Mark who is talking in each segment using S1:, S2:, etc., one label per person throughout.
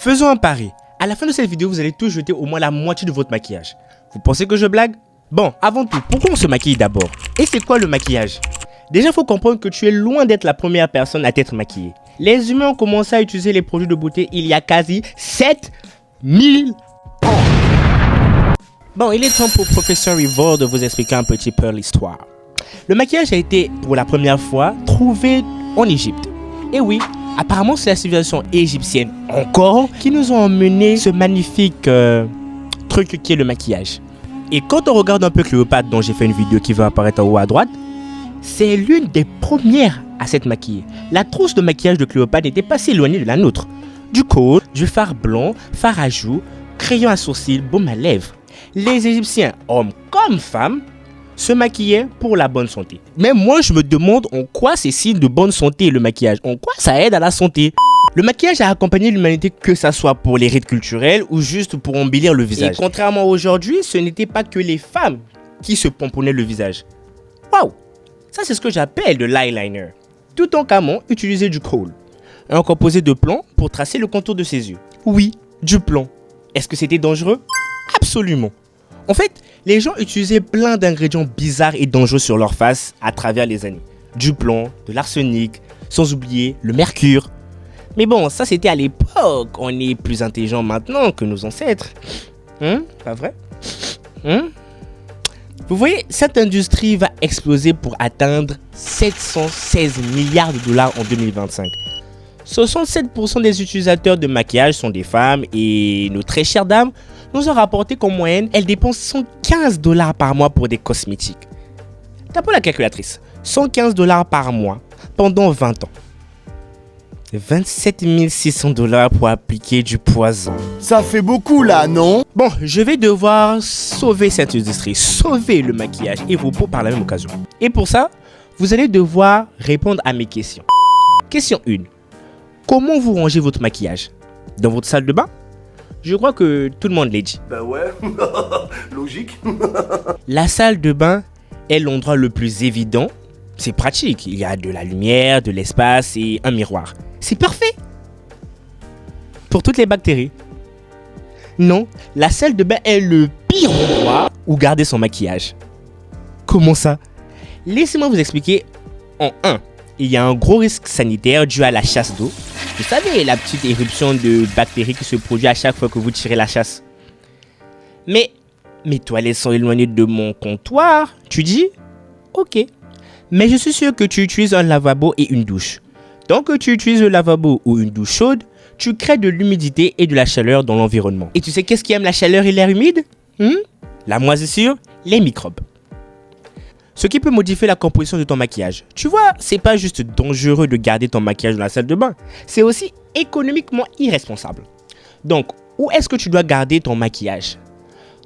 S1: Faisons un pari. À la fin de cette vidéo, vous allez tous jeter au moins la moitié de votre maquillage. Vous pensez que je blague? Bon, avant tout, pourquoi on se maquille d'abord? Et c'est quoi le maquillage? Déjà, il faut comprendre que tu es loin d'être la première personne à t'être maquillée. Les humains ont commencé à utiliser les produits de beauté il y a quasi 7000 ans. Bon, il est temps pour Professeur Ivor de vous expliquer un petit peu l'histoire. Le maquillage a été, pour la première fois, trouvé en Égypte. Et oui, apparemment c'est la civilisation égyptienne encore qui nous ont emmené ce magnifique truc qui est le maquillage. Et quand on regarde un peu Cléopâtre, dont j'ai fait une vidéo qui va apparaître en haut à droite, c'est l'une des premières à s'être maquillée. La trousse de maquillage de Cléopâtre n'était pas si éloignée de la nôtre. Du kohl, du fard blanc, fard à joues, crayon à sourcils, baume à lèvres. Les Égyptiens, hommes comme femmes, se maquillaient pour la bonne santé. Mais moi je me demande en quoi c'est signe de bonne santé le maquillage, en quoi ça aide à la santé. Le maquillage a accompagné l'humanité, que ça soit pour les rites culturels ou juste pour embellir le visage. Et contrairement à aujourd'hui, ce n'était pas que les femmes qui se pomponnaient le visage. Waouh, ça c'est ce que j'appelle de l'eyeliner. Toutankhamon utilisait du kohl, un composé de plomb pour tracer le contour de ses yeux. Oui, du plomb. Est-ce que c'était dangereux? Absolument. En fait, les gens utilisaient plein d'ingrédients bizarres et dangereux sur leur face à travers les années. Du plomb, de l'arsenic, sans oublier le mercure. Mais bon, ça c'était à l'époque. On est plus intelligent maintenant que nos ancêtres. Pas vrai? Vous voyez, cette industrie va exploser pour atteindre 716 milliards de dollars en 2025. 67% des utilisateurs de maquillage sont des femmes et nos très chères dames nous ont rapporté qu'en moyenne, elles dépensent 115 $ par mois pour des cosmétiques. Tapons la calculatrice. 115 $ par mois pendant 20 ans. 27 600 $ pour appliquer du poison.
S2: Ça fait beaucoup là, non?
S1: Bon, je vais devoir sauver cette industrie, sauver le maquillage et vos peaux par la même occasion. Et pour ça, vous allez devoir répondre à mes questions. Question 1. Comment vous rangez votre maquillage? Dans votre salle de bain? Je crois que tout le monde l'a dit.
S2: Bah ouais, logique.
S1: La salle de bain est l'endroit le plus évident. C'est pratique, il y a de la lumière, de l'espace et un miroir. C'est parfait pour toutes les bactéries. Non, la salle de bain est le pire endroit où garder son maquillage. Comment ça? Laissez-moi vous expliquer. En 1, il y a un gros risque sanitaire dû à la chasse d'eau. Vous savez, la petite éruption de bactéries qui se produit à chaque fois que vous tirez la chasse. Mais mes toilettes sont éloignées de mon comptoir, tu dis? Ok. Mais je suis sûr que tu utilises un lavabo et une douche. Tant que tu utilises le lavabo ou une douche chaude, tu crées de l'humidité et de la chaleur dans l'environnement. Et tu sais qu'est-ce qui aime la chaleur et l'air humide? La moisissure, les microbes. Ce qui peut modifier la composition de ton maquillage. Tu vois, c'est pas juste dangereux de garder ton maquillage dans la salle de bain, c'est aussi économiquement irresponsable. Donc, où est-ce que tu dois garder ton maquillage?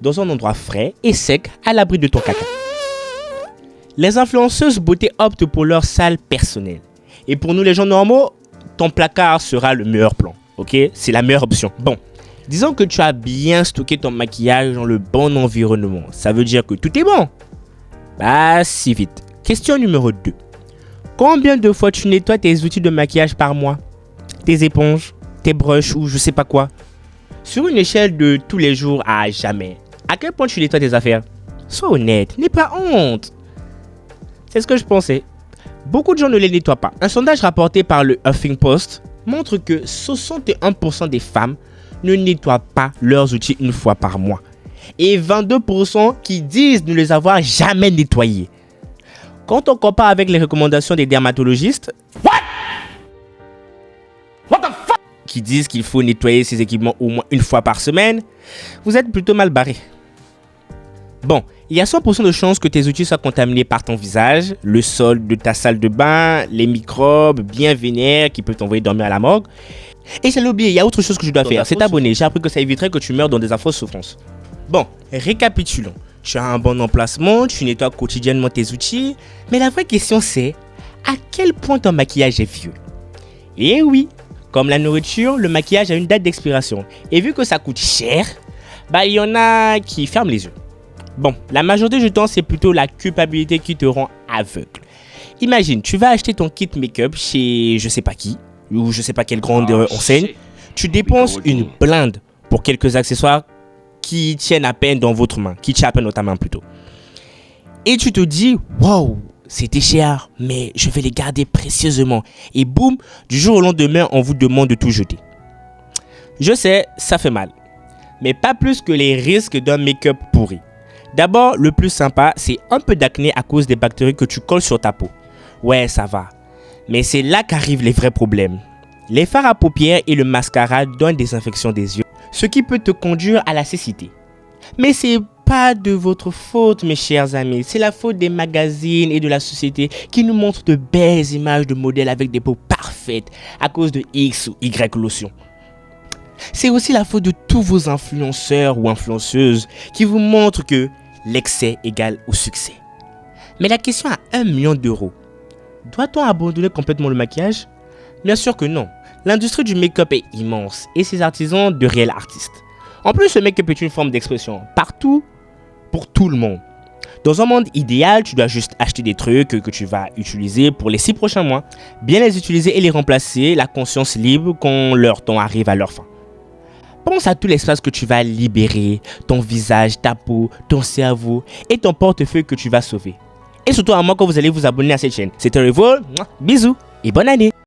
S1: Dans un endroit frais et sec, à l'abri de ton caca. Les influenceuses beauté optent pour leur salle personnelle. Et pour nous les gens normaux, ton placard sera le meilleur plan. Ok? C'est la meilleure option. Bon, disons que tu as bien stocké ton maquillage dans le bon environnement. Ça veut dire que tout est bon. Pas si vite. Question numéro 2. Combien de fois tu nettoies tes outils de maquillage par mois? Tes éponges, tes brushes ou je sais pas quoi. Sur une échelle de tous les jours à jamais, à quel point tu nettoies tes affaires? Sois honnête, n'aie pas honte. C'est ce que je pensais. Beaucoup de gens ne les nettoient pas. Un sondage rapporté par le Huffington Post montre que 61% des femmes ne nettoient pas leurs outils une fois par mois. Et 22% qui disent ne les avoir jamais nettoyés. Quand on compare avec les recommandations des dermatologistes, qui disent qu'il faut nettoyer ses équipements au moins une fois par semaine, vous êtes plutôt mal barré. Bon, il y a 100% de chances que tes outils soient contaminés par ton visage, le sol de ta salle de bain, les microbes bien vénères qui peuvent t'envoyer dormir à la morgue. Et j'allais oublier, il y a autre chose que je dois faire, c'est t'abonner. J'ai appris que ça éviterait que tu meurs dans des affreuses souffrances. Bon, récapitulons. Tu as un bon emplacement, tu nettoies quotidiennement tes outils, mais la vraie question c'est, à quel point ton maquillage est vieux? Et oui, comme la nourriture, le maquillage a une date d'expiration. Et vu que ça coûte cher, il y en a qui ferment les yeux. Bon, la majorité du temps, c'est plutôt la culpabilité qui te rend aveugle. Imagine, tu vas acheter ton kit make-up chez je sais pas qui, ou je sais pas quelle grande enseigne. Tu dépenses une blinde pour quelques accessoires qui tiennent à peine dans votre main, qui tiennent à peine dans ta main plutôt. Et tu te dis, waouh, c'était cher, mais je vais les garder précieusement. Et boum, du jour au lendemain, on vous demande de tout jeter. Je sais, ça fait mal, mais pas plus que les risques d'un make-up pourri. D'abord, le plus sympa, c'est un peu d'acné à cause des bactéries que tu colles sur ta peau. Ouais, ça va. Mais c'est là qu'arrivent les vrais problèmes. Les fards à paupières et le mascara donnent des infections des yeux, ce qui peut te conduire à la cécité. Mais c'est pas de votre faute, mes chers amis. C'est la faute des magazines et de la société qui nous montrent de belles images de modèles avec des peaux parfaites à cause de X ou Y lotion. C'est aussi la faute de tous vos influenceurs ou influenceuses qui vous montrent que l'excès égale au succès. Mais la question à 1 million d'euros, doit-on abandonner complètement le maquillage? Bien sûr que non. L'industrie du make-up est immense et ses artisans de réels artistes. En plus, le make-up est une forme d'expression partout, pour tout le monde. Dans un monde idéal, tu dois juste acheter des trucs que tu vas utiliser pour les 6 prochains mois, bien les utiliser et les remplacer, la conscience libre quand leur temps arrive à leur fin. Pense à tout l'espace que tu vas libérer, ton visage, ta peau, ton cerveau et ton portefeuille que tu vas sauver. Et surtout à moi quand vous allez vous abonner à cette chaîne. C'était Revol, bisous et bonne année.